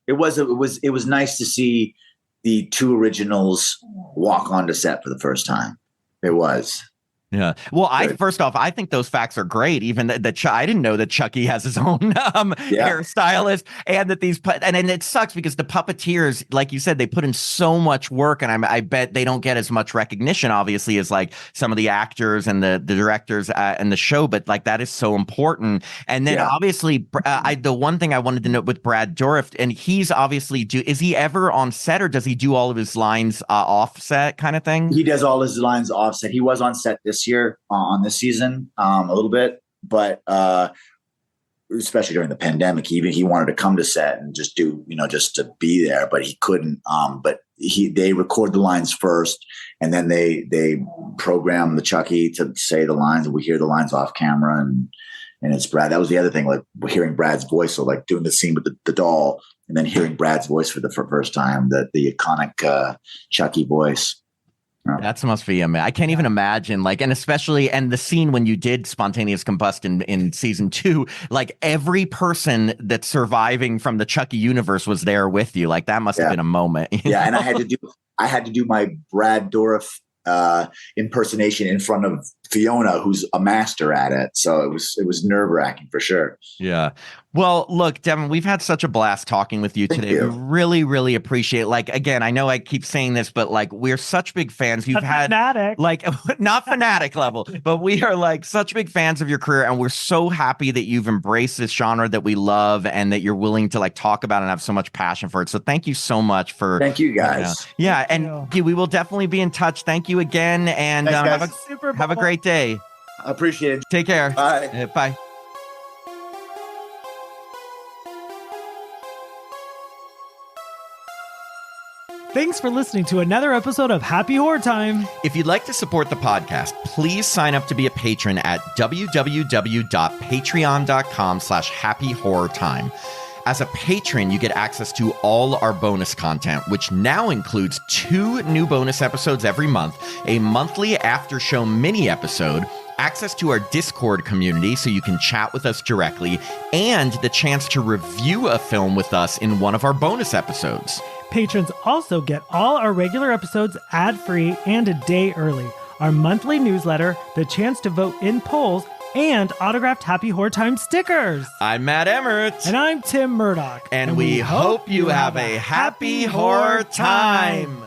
it was nice to see the two originals walk onto set for the first time. It was. Yeah. Well, first off, I think those facts are great. Even that I didn't know that Chucky has his own hairstylist, and that and it sucks because the puppeteers, like you said, they put in so much work, and I bet they don't get as much recognition, obviously, as like some of the actors and the directors and the show. But like that is so important. And then obviously, the one thing I wanted to note with Brad Dourif, and he's obviously is he ever on set, or does he do all of his lines offset kind of thing? He does all his lines offset. He was on set this year on this season a little bit, but especially during the pandemic, he wanted to come to set and just do just to be there, but he couldn't. But they record the lines first, and then they program the Chucky to say the lines, and we hear the lines off camera, and it's Brad. That was the other thing, like hearing Brad's voice, so like doing the scene with the doll and then hearing Brad's voice for the first time, the iconic Chucky voice. That must be amazing. I can't even imagine, and especially the scene when you did spontaneous combustion in season 2, like every person that's surviving from the Chucky universe was there with you. Like that must have been a moment. Yeah. And I had to do my Brad Dourif impersonation in front of Fiona, who's a master at it. So it was nerve-wracking for sure. Yeah. Well, look, Devon, we've had such a blast talking with you today. We really, really appreciate it. Like, again, I know I keep saying this, but like, we're such big fans. You've had Fanatic. Like, not Fanatic level, but we are like such big fans of your career. And we're so happy that you've embraced this genre that we love and that you're willing to like talk about and have so much passion for it. So thank you so much for. Thank you guys. Yeah. And we will definitely be in touch. Thank you again. And have a great day. I appreciate it. Take care. Bye. Bye. Thanks for listening to another episode of Happy Horror Time. If you'd like to support the podcast, please sign up to be a patron at www.patreon.com/happyhorrortime. As a patron, you get access to all our bonus content, which now includes 2 new bonus episodes every month, a monthly after show mini episode, access to our Discord community so you can chat with us directly, and the chance to review a film with us in one of our bonus episodes. Patrons also get all our regular episodes ad-free and a day early, our monthly newsletter, the chance to vote in polls, and autographed Happy Horror Time stickers. I'm Matt Emmert. And I'm Tim Murdoch. And we hope you have a happy horror time.